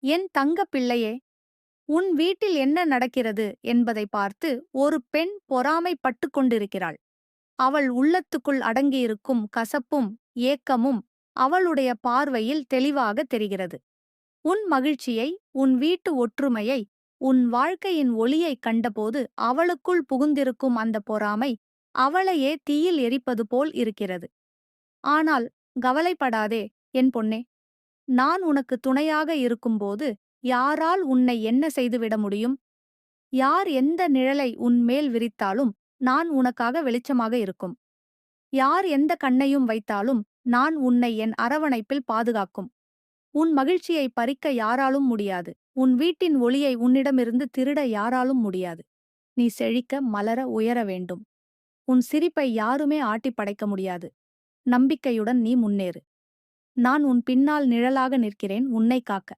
என் தங்கப் பிள்ளையே, உன் வீட்டில் என்ன நடக்கிறது என்பதை பார்த்து ஒரு பெண் பொறாமைப்பட்டுக் கொண்டிருக்கிறாள். அவள் உள்ளத்துக்குள் அடங்கியிருக்கும் கசப்பும் ஏக்கமும் அவளுடைய பார்வையில் தெளிவாகத் தெரிகிறது. உன் மகிழ்ச்சியை, உன் வீட்டு ஒற்றுமையை, உன் வாழ்க்கையின் ஒளியைக் கண்டபோது அவளுக்குள் புகுந்திருக்கும் அந்த பொறாமை அவளையே தீயில் எரிப்பது போல் இருக்கிறது. ஆனால் கவலைப்படாதே, என் பொன்னே. நான் உனக்கு துணையாக இருக்கும்போது யாரால் உன்னை என்ன செய்துவிட முடியும்? யார் எந்த நிழலை உன் மேல் விரித்தாலும் நான் உனக்காக வெளிச்சமாக இருக்கும். யார் எந்த கண்ணையும் வைத்தாலும் நான் உன்னை என் அரவணைப்பில் பாதுகாக்கும். உன் மகிழ்ச்சியை பறிக்க யாராலும் முடியாது. உன் வீட்டின் ஒளியை உன்னிடமிருந்து திருட யாராலும் முடியாது. நீ செழிக்க, மலர, உயர வேண்டும். உன் சிரிப்பை யாருமே ஆட்டிப் படைக்க முடியாது. நம்பிக்கையுடன் நீ முன்னேறு. நான் உன் பின்னால் நிழலாக நிற்கிறேன், உன்னை காக்க.